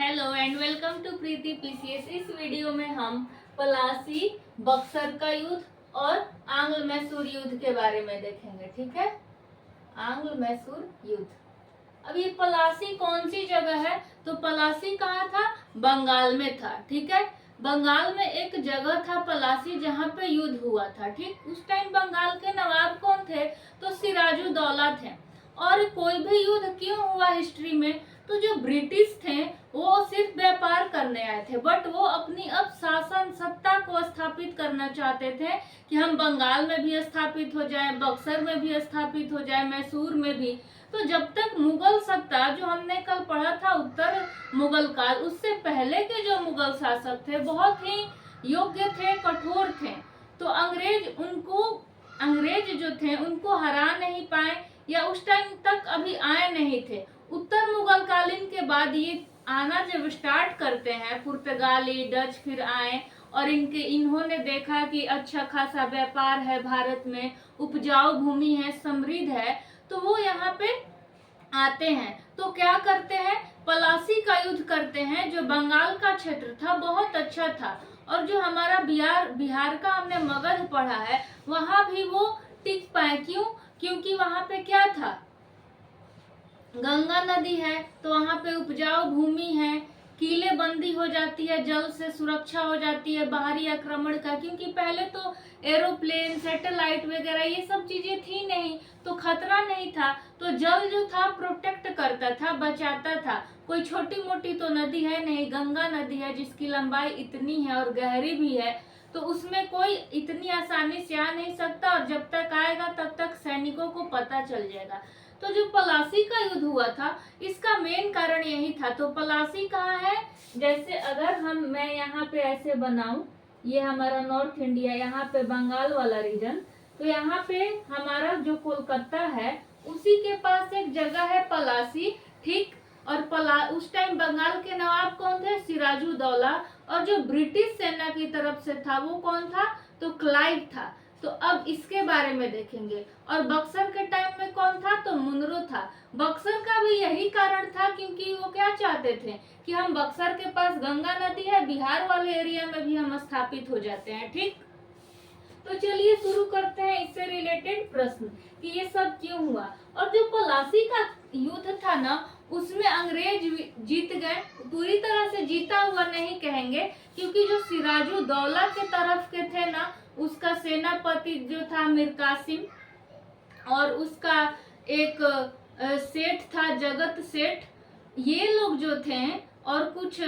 Hello and welcome to Preeti PCS. इस video में हम पलासी, बक्सर का युद्ध और आंग्ल मैसूर युद्ध के बारे में देखेंगे। ठीक है, आंग्ल मैसूर युद्ध। अब ये पलासी कौन सी जगह है? तो पलासी कहाँ था? बंगाल में था। ठीक है, बंगाल में एक जगह था पलासी जहाँ पे युद्ध हुआ था। ठीक, उस टाइम बंगाल के नवाब कौन थे? तो सिराजुद्दौला थे। और कोई भी युद्ध क्यों हुआ हिस्ट्री में? तो जो ब्रिटिश थे वो सिर्फ व्यापार करने आए थे, बट वो अपनी अब शासन सत्ता को स्थापित करना चाहते थे कि हम बंगाल में भी स्थापित हो जाए, बक्सर में भी स्थापित हो जाए, मैसूर में भी। तो जब तक मुगल सत्ता, जो हमने कल पढ़ा था उत्तर मुगल काल, उससे पहले के जो मुगल शासक थे बहुत ही योग्य थे, कठोर थे। तो अंग्रेज जो थे उनको हरा नहीं पाए, या उस टाइम तक अभी आए नहीं थे। उत्तर मुगल कालीन के बाद ये आना जब स्टार्ट करते हैं, पुर्तगाली, डच फिर आए और इन्होंने देखा कि अच्छा खासा व्यापार है भारत में, उपजाऊ भूमि है, समृद्ध है, तो वो यहाँ पे आते हैं। तो क्या करते हैं? पलासी का युद्ध करते हैं। जो बंगाल का क्षेत्र था बहुत अच्छा था, और जो हमारा बिहार का हमने मगध पढ़ा है वहां भी वो टिक पाए। क्यों? क्योंकि वहां पे क्या था? गंगा नदी है, तो वहां पे उपजाऊ भूमि है, किले बंदी हो जाती है, जल से सुरक्षा हो जाती है बाहरी आक्रमण का। क्योंकि पहले तो एरोप्लेन, सैटेलाइट वगैरह ये सब चीजें थी नहीं, तो खतरा नहीं था। तो जल जो था प्रोटेक्ट करता था, बचाता था। कोई छोटी मोटी तो नदी है नहीं, गंगा नदी है जिसकी लंबाई इतनी है और गहरी भी है, तो उसमें कोई इतनी आसानी से आ नहीं सकता, और जब तक आएगा तब तक सैनिकों को पता चल जाएगा। तो जो पलासी का युद्ध हुआ था इसका मेन कारण यही था। तो पलासी कहाँ है? जैसे अगर मैं यहाँ पे ऐसे बनाऊं, ये हमारा नॉर्थ इंडिया, यहाँ पे बंगाल वाला रीजन, तो यहाँ पे हमारा जो कोलकाता है उसी के पास एक जगह है पलासी। ठीक, और उस टाइम बंगाल के नवाब कौन थे? सिराजुद्दौला। और जो ब्रिटिश सेना की तरफ से था वो कौन था? तो क्लाइव था। तो अब इसके बारे में देखेंगे। और बक्सर के टाइम में कौन था? तो मुनरो था। बक्सर का भी यही कारण था, क्योंकि वो क्या चाहते थे कि हम बक्सर के पास गंगा नदी है, बिहार वाले एरिया में भी हम स्थापित हो जाते हैं। ठीक, तो चलिए शुरू करते हैं इससे रिलेटेड प्रश्न कि ये सब क्यों हुआ। और जो पलासी का युद्ध था ना, उसमें अंग्रेज जीत गए। पूरी तरह से जीता हुआ नहीं कहेंगे, क्योंकि जो सिराजुद्दौला के तरफ के थे ना, उसका सेनापति जो था मीर कासिम, और उसका एक सेठ था जगत सेठ, ये लोग जो थे, और कुछ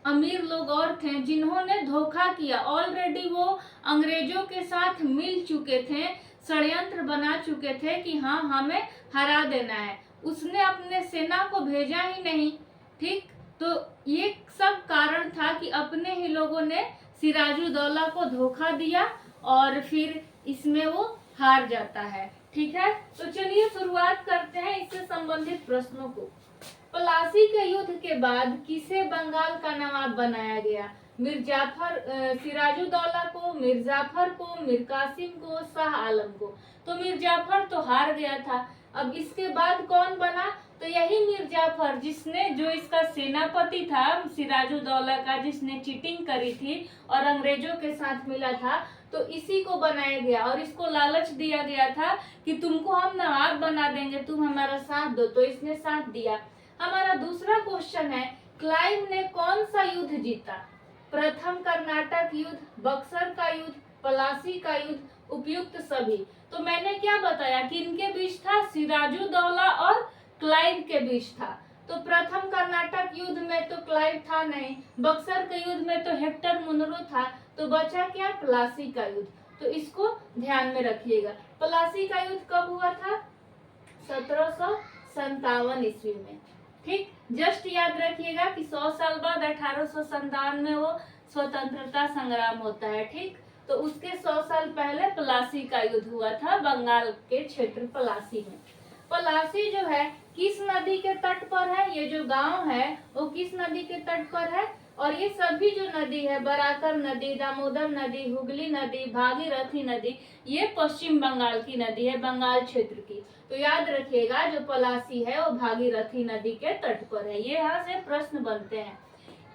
अमीर लोग और थे जिन्होंने धोखा किया। ऑलरेडी वो अंग्रेजों के साथ मिल चुके थे, षड्यंत्र बना चुके थे कि हाँ हमें हरा देना है। उसने अपने सेना को भेजा ही नहीं। ठीक, तो ये सब कारण था कि अपने ही लोगों ने सिराजुद्दौला को धोखा दिया और फिर इसमें वो हार जाता है। ठीक है, तो चलिए शुरुआत करते हैं इससे संबंधित प्रश्नों को। पलासी के युद्ध के बाद किसे बंगाल का नवाब बनाया गया? सिराजुद्दौला को, मीर जाफर को, मीर कासिम को, शाह आलम को। तो मीर जाफर तो हार गया था। अब इसके बाद कौन बना? तो यही मीर जाफर, जिसने, जो इसका सेनापति था सिराजुद्दौला का, जिसने चीटिंग करी थी और अंग्रेजों के साथ मिला था, तो इसी को बनाया गया। और इसको लालच दिया गया था कि तुमको हम नवाब बना देंगे, तुम हमारा साथ दो, तो इसने साथ दिया। हमारा दूसरा क्वेश्चन है, क्लाइव ने कौन सा युद्ध जीता? प्रथम कर्नाटक युद्ध, बक्सर का युद्ध, पलासी का युद्ध, उपयुक्त सभी। तो मैंने क्या बताया कि इनके बीच था? सिराजुद्दौला और क्लाइव के बीच था। तो प्रथम कर्नाटक युद्ध में तो क्लाइव था नहीं, बक्सर के युद्ध में तो हेक्टर मुनरो था, तो बचा क्या? पलासी का युद्ध। तो इसको ध्यान में रखिएगा। पलासी का युद्ध कब हुआ था? 1757 ईस्वी में। ठीक, जस्ट याद रखिएगा कि 100 साल बाद 1857 में वो स्वतंत्रता संग्राम होता है। ठीक, तो उसके 100 साल पहले पलासी का युद्ध हुआ था बंगाल के क्षेत्र पलासी में। पलासी जो है किस नदी के तट पर है? ये जो गांव है वो किस नदी के तट पर है? और ये सभी जो नदी है, बराकर नदी, दामोदर नदी, हुगली नदी, भागीरथी नदी, ये पश्चिम बंगाल की नदी है, बंगाल क्षेत्र की। तो याद रखिएगा जो पलासी है वो भागीरथी नदी के तट पर है। ये यहाँ से प्रश्न बनते हैं।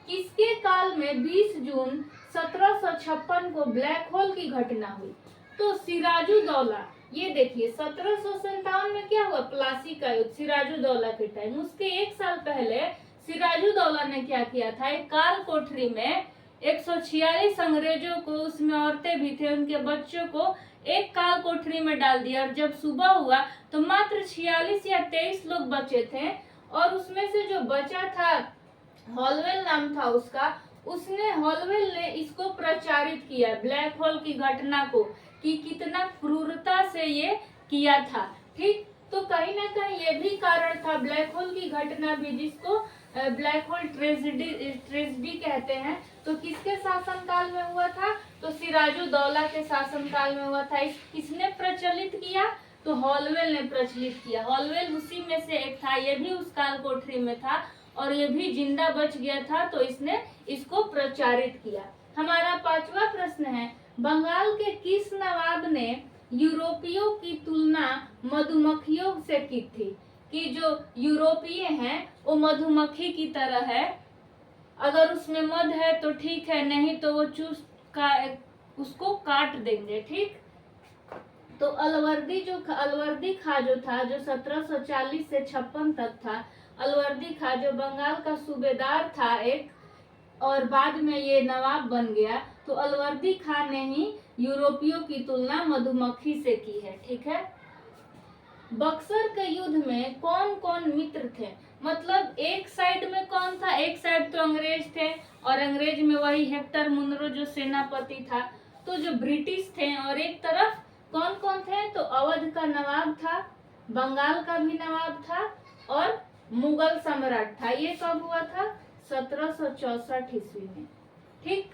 किसके काल में 20 जून 1756 को ब्लैक होल की घटना हुई? तो सिराजुद्दौला, ये देखिए 1757 में क्या हुआ, प्लासी का युद्ध सिराजुद्दौला के टाइम। उसके एक साल पहले सिराजुद्दौला ने क्या किया था, एक काल कोठरी में 146 अंग्रेजों को, उसमें औरतें भी थे, उनके बच्चों को एक काल कोठरी में डाल दिया। और जब सुबह हुआ तो मात्र 46 या 23 लोग बचे थे, और उसमें से जो बचा था, हॉलवेल नाम था उसका, हॉलवेल ने इसको प्रचारित किया ब्लैक होल की घटना को, कि कितना क्रूरता से ये किया था। ठीक, तो कहीं ना कहीं ये भी कारण था ब्लैक होल की घटना भी, जिसको ब्लैक होल ट्रेजेडी कहते हैं। तो किसके शासनकाल में हुआ था? तो सिराजुद्दौला के शासनकाल में हुआ था। किसने प्रचलित किया? तो हॉलवेल ने प्रचलित किया। हॉलवेल उसी में से एक था, ये भी उस काल कोठरी में था और ये भी जिंदा बच गया था, तो इसने इसको प्रचारित किया। हमारा 5वां प्रश्न है, बंगाल के किस नवाब ने यूरोपियों की तुलना मधुमक्खियों से की थी? कि जो यूरोपीय हैं वो मधुमक्खी की तरह है, अगर उसमें मध है तो ठीक है, नहीं तो वो उसको काट देंगे। ठीक, तो अलवर्दी खां जो था, जो 1740 से 56 तक था, अलवर्दी खां जो बंगाल का सूबेदार था एक, और बाद में ये नवाब बन गया, तो अलवर्दी खान ने ही यूरोपियों की तुलना मधुमक्खी से की है। ठीक है। बक्सर के युद्ध में कौन कौन मित्र थे? मतलब एक साइड में कौन था? एक साइड तो अंग्रेज थे, और अंग्रेज में वही हेक्टर मुनरो जो सेनापति था, तो जो ब्रिटिश थे। और एक तरफ कौन कौन थे? तो अवध का नवाब था, बंगाल का भी नवाब था, और मुगल सम्राट था। ये कब हुआ था? 1764 ईस्वी में। ठीक,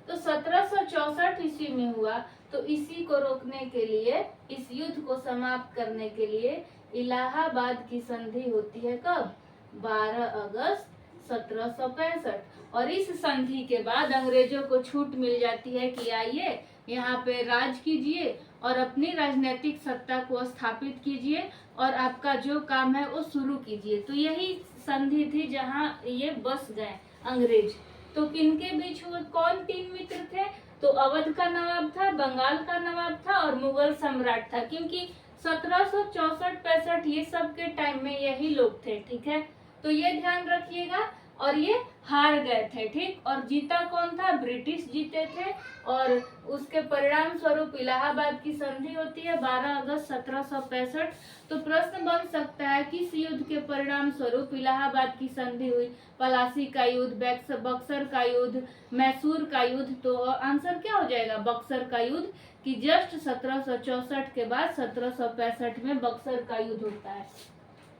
तो 1764 ईस्वी में हुआ। तो इसी को रोकने के लिए, इस युद्ध को समाप्त करने के लिए इलाहाबाद की संधि होती है। कब? 12 अगस्त 1765। और इस संधि के बाद अंग्रेजों को छूट मिल जाती है कि आइए यहाँ पे राज कीजिए और अपनी राजनीतिक सत्ता को स्थापित कीजिए, और आपका जो काम है वो शुरू कीजिए। तो यही संधि थी जहाँ ये बस गए अंग्रेज। तो किनके बीच हुए? कौन 3 मित्र थे? तो अवध का नवाब था, बंगाल का नवाब था, और मुगल सम्राट था। क्योंकि 1764-65 ये सब के टाइम में यही लोग थे। ठीक है, तो ये ध्यान रखिएगा। और ये हार गए थे। ठीक, और जीता कौन था? ब्रिटिश जीते थे। और उसके परिणाम स्वरूप इलाहाबाद की संधि होती है 12 अगस्त 1765। तो प्रश्न बन सकता है किस युद्ध के परिणाम स्वरूप इलाहाबाद की संधि हुई? पलासी का युद्ध, बक्सर का युद्ध, मैसूर का युद्ध। तो आंसर क्या हो जाएगा? बक्सर का युद्ध, कि जस्ट 1764 के बाद 1765 में बक्सर का युद्ध होता है।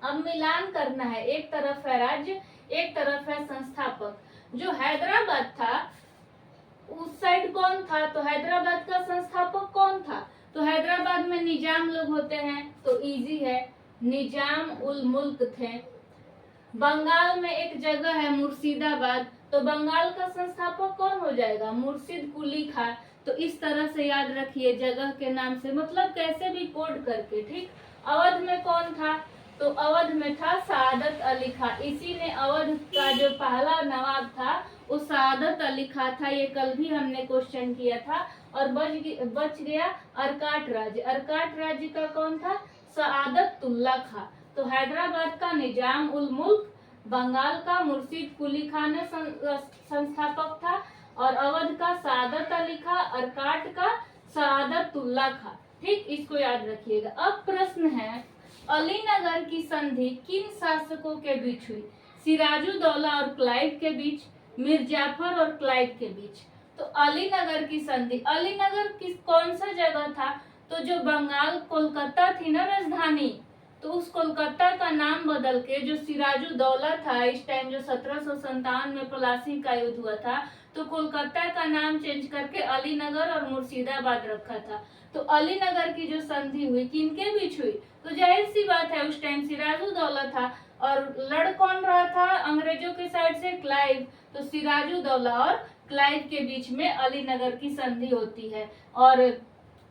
अब मिलान करना है, एक तरफ है राज्य, एक तरफ है संस्थापक। जो हैदराबाद था उस साइड कौन था? तो हैदराबाद का संस्थापक कौन था? तो हैदराबाद में निजाम लोग होते हैं, तो इजी है, निजाम उल मुल्क थे। बंगाल में एक जगह है मुर्शिदाबाद, तो बंगाल का संस्थापक कौन हो जाएगा? मुर्शिद कुली खां। तो इस तरह से याद रखिए जगह के नाम से, मतलब कैसे भी कोड करके। ठीक, अवध में कौन था? तो अवध में था सआदत अली खां। इसी ने अवध का जो पहला नवाब था वो सआदत अली खां था। ये कल भी हमने क्वेश्चन किया था। और बच गया अर्काट राज्य। अर्काट राज्य का कौन था? सआदतुल्ला खां। तो हैदराबाद का निजाम उल मुल्क, बंगाल का मुर्शिद कुली खां ने संस्थापक था, और अवध का सआदत अली खां, अर्काट का सआदतुल्ला खां। ठीक, इसको याद रखिएगा। अब प्रश्न है, अलीनगर की संधि किन शासकों के बीच हुई? सिराजुद्दौला और क्लाइव के बीच, मीर जाफर और क्लाइव के बीच। तो अलीनगर की संधि, अलीनगर किस कौन सा जगह था? तो जो बंगाल कोलकाता थी ना राजधानी, तो उस कोलकाता का नाम बदल के जो सिराजुद्दौला था इस टाइम, जो 1757 में पलासी का युद्ध हुआ था, तो कोलकाता का नाम चेंज करके अलीनगर और मुर्शिदाबाद रखा था। तो अलीनगर की जो संधि हुई किनके बीच हुई? तो जाहिर सी बात है उस टाइम सिराजुद्दौला था, और लड़ कौन रहा था अंग्रेजों के साइड से? क्लाइव। तो सिराजुद्दौला और क्लाइव के बीच में अलीनगर की संधि होती है। और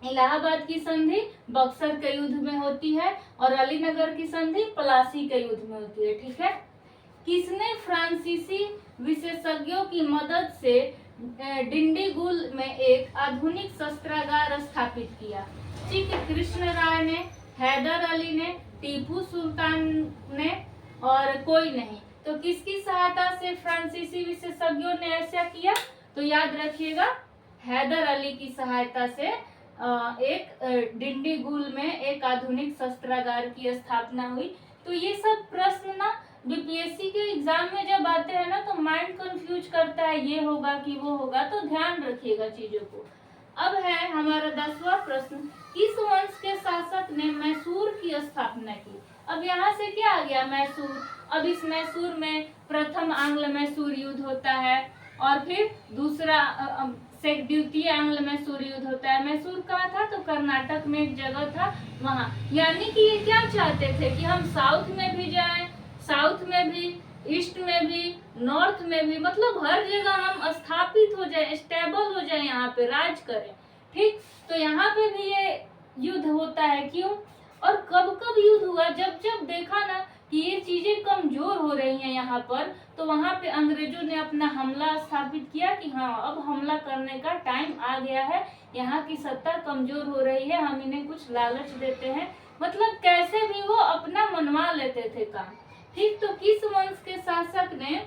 इलाहाबाद की संधि बक्सर के युद्ध में होती है और अलीनगर की संधि प्लासी के युद्ध में होती है। ठीक है। किसने फ्रांसीसी विशेषज्ञों की मदद से डिंडीगुल में एक आधुनिक शस्त्रागार स्थापित किया? ठीक है, कृष्ण राय ने, हैदर अली ने, टीपू सुल्तान ने और कोई नहीं। तो किसकी सहायता से फ्रांसीसी विशेषज्ञों ने ऐसा किया? तो याद रखिएगा, हैदर अली की सहायता से एक डिंडीगुल में एक आधुनिक शस्त्रागार की स्थापना हुई। तो ये सब प्रश्न ना बीपीएससी के एग्जाम में जब आते हैं ना तो माइंड कंफ्यूज करता है, ये होगा कि वो होगा, तो ध्यान रखिएगा चीजों को। अब है हमारा 10वां प्रश्न, किस वंश के शासक ने मैसूर की स्थापना की? अब यहाँ से क्या आ गया? मैसूर। अब इस मैसूर में प्रथम आंग्ल मैसूर युद्ध होता है और फिर दूसरा द्वितीय आंग्ल मैसूर युद्ध होता है। मैसूर कहाँ था? तो कर्नाटक में एक जगह था वहाँ। यानी कि ये क्या चाहते थे कि हम साउथ में भी जाएं, साउथ में भी, ईस्ट में भी, नॉर्थ में भी, मतलब हर जगह हम स्थापित हो जाए, स्टेबल हो जाए, यहाँ पे राज करें। ठीक, तो यहाँ पे भी ये युद्ध होता है। क्यों और कब कब युद्ध हुआ? जब जब देखा ना कि ये चीजें कमजोर हो रही हैं यहाँ पर, तो वहां पे अंग्रेजों ने अपना हमला स्थापित किया कि हाँ अब हमला करने का टाइम आ गया है, यहाँ की सत्ता कमजोर हो रही है, हम इन्हें कुछ लालच देते हैं, मतलब कैसे भी वो अपना मनवा लेते थे काम। ठीक, तो किस वंश के शासक ने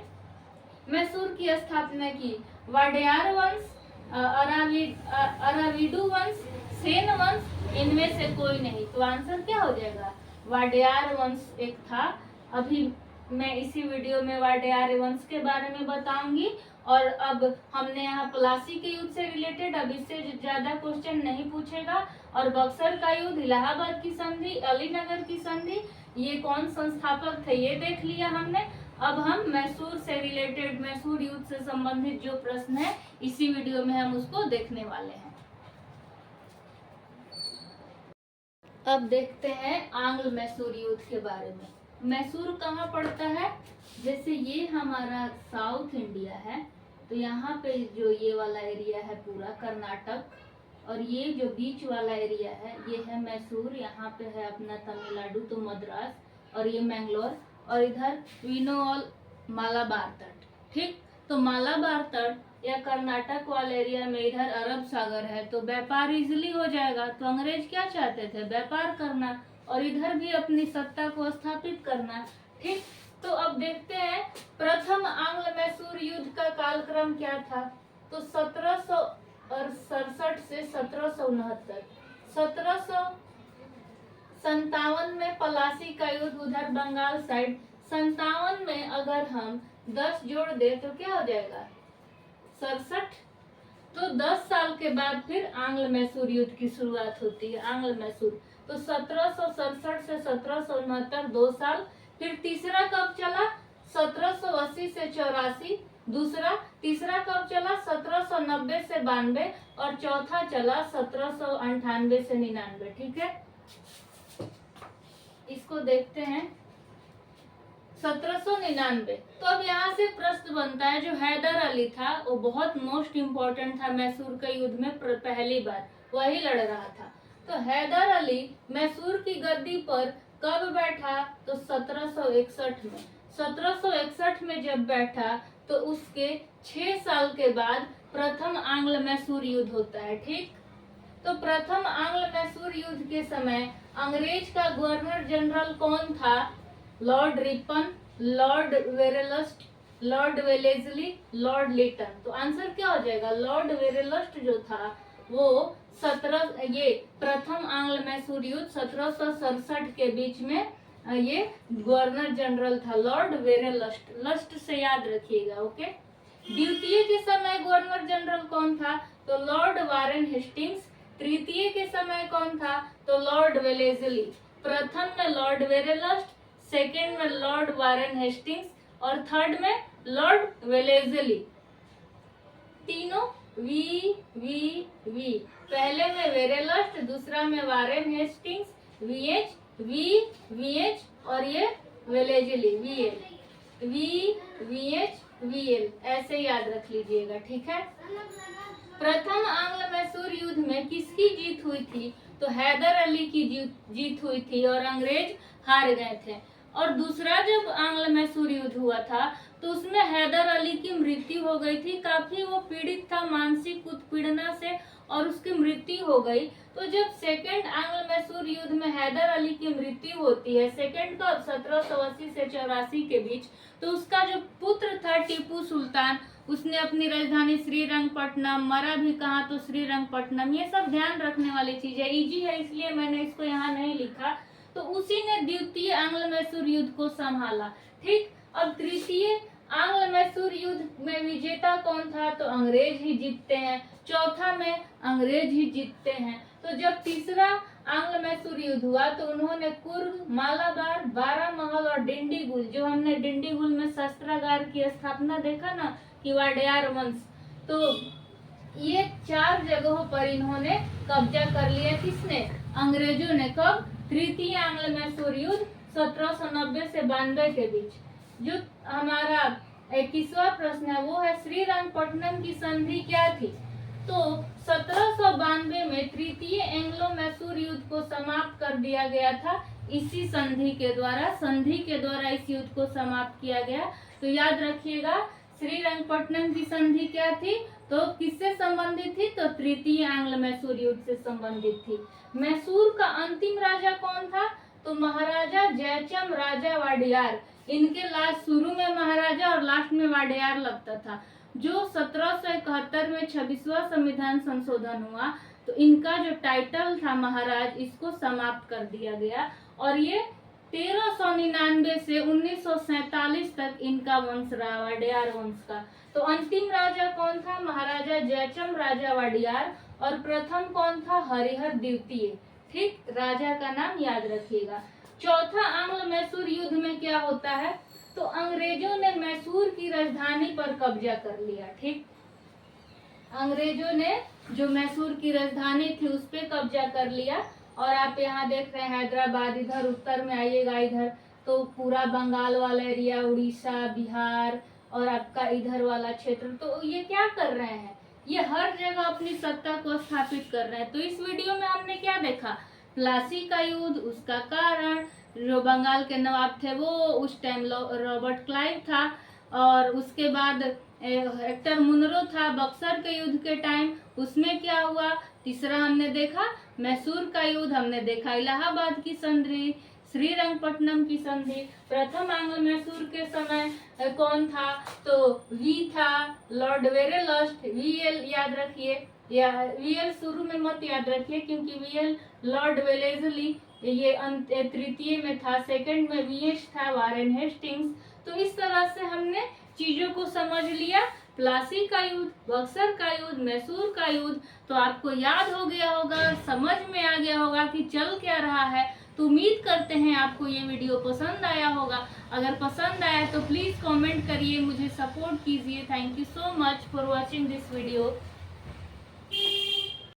मैसूर की स्थापना की? वाडेयार वंश, अराविडू वंश, सेन वंश, इनमें से कोई नहीं। तो आंसर क्या हो जाएगा? वाडेयार वंश एक था। अभी मैं इसी वीडियो में वाडेयार वंश के बारे में बताऊंगी। और अब हमने यहाँ प्लासी के युद्ध से रिलेटेड, अब इससे ज्यादा क्वेश्चन नहीं पूछेगा। और बक्सर का युद्ध, इलाहाबाद की संधि, अलीनगर की संधि, ये कौन संस्थापक थे ये देख लिया हमने। अब हम मैसूर से रिलेटेड, मैसूर युद्ध से संबंधित जो प्रश्न है इसी वीडियो में हम उसको देखने वाले हैं। अब देखते हैं आंग्ल मैसूर युद्ध के बारे में। मैसूर कहाँ पड़ता है? जैसे ये हमारा साउथ इंडिया है, तो यहाँ पे जो ये वाला एरिया है पूरा कर्नाटक, और ये जो बीच वाला एरिया है ये है मैसूर। यहाँ पे है अपना तमिलनाडु, तो मद्रास, और ये मैंगलोर, और इधर विनोल मालाबार तट। ठीक, तो मालाबार तट या कर्नाटक वाले एरिया में इधर अरब सागर है, तो व्यापार इजिली हो जाएगा। तो अंग्रेज क्या चाहते थे? व्यापार करना और इधर भी अपनी सत्ता को स्थापित करना। ठीक, तो अब देखते हैं प्रथम आंग्ल मैसूर युद्ध का कालक्रम क्या था? तो 1767 से 1769। 1757 में प्लासी का युद्ध उधर बंगाल साइड। 57 में अगर हम 10 जोड़ दे तो क्या हो जाएगा? 67। तो 10 साल के बाद फिर आंग्ल मैसूर युद्ध की शुरुआत होती है। आंग्ल मैसूर तो 1767 से 1769 2 साल। फिर तीसरा कब चला? 1780 से 84। दूसरा, तीसरा कब चला? 1790 से 92, और चौथा चला 1798 से 99। ठीक है, इसको देखते हैं 1799। तो अब यहाँ से प्रश्न बनता है, जो हैदर अली था वो बहुत मोस्ट इम्पोर्टेंट था मैसूर के युद्ध में, पहली बार वही लड़ रहा था। तो हैदर अली मैसूर की गद्दी पर कब बैठा? तो 1761 में। 1761 में जब बैठा तो उसके 6 साल के बाद प्रथम आंग्ल मैसूर युद्ध होता है। ठीक, तो प्रथम आंग्ल मैसूर युद्ध के समय अंग्रेज का गवर्नर जनरल कौन था? Lord Ripon, Lord Verelst, Lord Wellesley, Lord Lytton. तो आंसर क्या हो जाएगा? लॉर्ड वेरेलस्ट जो था वो ये प्रथम आंग्ल मैसूर युद्ध 1767 के बीच में ये गवर्नर जनरल था, लॉर्ड वेरेलस्ट। लस्ट से याद रखिएगा। ओके, द्वितीय के समय गवर्नर जनरल कौन था? तो लॉर्ड वारेन हेस्टिंग्स। तृतीय के समय कौन था? तो लॉर्ड वेलेजली। प्रथम में लॉर्ड वेरेलस्ट, सेकेंड में लॉर्ड वारेन हेस्टिंग्स, और थर्ड में लॉर्ड वेलेजली। तीनों वी वी वी, पहले में वेरेलस्ट, दूसरा में Warren Hastings, VH, V VH, और ये Wellesley, VL, V VH VL, ऐसे याद रख लीजिएगा। ठीक है, प्रथम आंग्ल मैसूर युद्ध में किसकी जीत हुई थी? तो हैदर अली की जीत हुई थी और अंग्रेज हार गए थे। और दूसरा जब आंग्ल मैसूर युद्ध हुआ था तो उसमें हैदर अली की मृत्यु हो गई थी, काफी वो पीड़ित था मानसिक उत्पीड़ना से और उसकी मृत्यु हो गई। तो जब सेकेंड आंग्ल मैसूर युद्ध में हैदर अली की मृत्यु होती है, सेकेंड का 1780 से 84 के बीच, तो उसका जो पुत्र था टीपू सुल्तान, उसने अपनी राजधानी श्रीरंगपट्टनम, मरा भी कहा तो श्रीरंगपट्टनम, ये सब ध्यान रखने वाली चीज है, इजी है इसलिए मैंने इसको यहाँ नहीं लिखा। तो उसी ने द्वितीय आंग्ल मैसूर युद्ध को संभाला। ठीक, अब तृतीय आंग्ल मैसूर युद्ध में विजेता कौन था? तो अंग्रेज ही जीतते हैं। चौथा में अंग्रेज ही जीतते हैं। तो जब तीसरा आंग्ल मैसूर युद्ध हुआ तो उन्होंने कुर्ग, मालाबार, बारामहल और डिंडीगुल, जो हमने डिंडीगुल में शस्त्रागार की स्थापना देखा ना कि वाडेयार वंश, तो ये 4 जगहों पर इन्होंने कब्जा कर लिया। किसने? अंग्रेजों ने। कब? तृतीय आंग्ल मैसूर युद्ध 1790 से 92 के बीच। जो हमारा 21वां प्रश्न है वो है श्रीरंगपट्टनम की संधि क्या थी? तो 1792 में तृतीय एंग्लो मैसूर युद्ध को समाप्त कर दिया गया था इसी संधि के द्वारा इस युद्ध को समाप्त किया गया। तो याद रखिएगा श्रीरंगपट्टनम की संधि क्या थी? तो किससे संबंधित थी? तो तृतीय आंग्ल मैसूर युद्ध से संबंधित थी। मैसूर का अंतिम राजा कौन था? तो महाराजा जयचंद राजा वाडियार। इनके लास्ट, शुरू में महाराजा और लास्ट में वाडियार लगता था। जो 1771 में 26वां संविधान संशोधन हुआ तो इनका जो टाइटल था महाराज, इसको समाप्त कर दिया गया और ये 1399 से 1947 तक इनका वंश रहा, वाडियार वंश का। तो अंतिम राजा कौन था? महाराजा जयचंद राजा वाडियार। और प्रथम कौन था? हरिहर द्वितीय। ठीक, राजा का नाम याद रखिएगा। चौथा आंग्ल मैसूर युद्ध में क्या होता है? तो अंग्रेजों ने मैसूर की राजधानी पर कब्जा कर लिया। ठीक, अंग्रेजों ने जो मैसूर की राजधानी थी उस पे कब्जा कर लिया। और आप यहाँ देख रहे हैं हैदराबाद, इधर उत्तर में आइएगा इधर तो पूरा बंगाल वाला एरिया, उड़ीसा, बिहार और आपका इधर वाला क्षेत्र, तो ये क्या कर रहे हैं? ये हर जगह अपनी सत्ता को स्थापित कर रहे हैं। तो इस वीडियो में हमने क्या देखा? प्लासी का युद्ध, उसका कारण, जो बंगाल के नवाब थे वो उस टाइम रॉबर्ट क्लाइव था, और उसके बाद हेक्टर मुनरो था बक्सर के युद्ध के टाइम, उसमें क्या हुआ? तीसरा हमने देखा मैसूर का युद्ध, हमने देखा इलाहाबाद की संधि, श्रीरंगपट्टनम की संधि। प्रथम आंग्ल मैसूर के समय कौन था? तो वी था, लॉर्ड वेरेलस्ट, वीएल याद रखिए, या वीएल शुरू में मत याद रखिए क्योंकि वीएल लॉर्ड वेलेजली ये तृतीय में था, सेकंड में वीएच था, वारेन हेस्टिंग्स। तो इस तरह से हमने चीजों को समझ लिया, प्लासी का युद्ध, बक्सर का युद्ध, मैसूर का युद्ध। तो आपको याद हो गया होगा, समझ में आ गया होगा कि चल क्या रहा है। तो उम्मीद करते हैं आपको ये वीडियो पसंद आया होगा। अगर पसंद आया तो प्लीज कमेंट करिए, मुझे सपोर्ट कीजिए। Thank you so much for watching this video.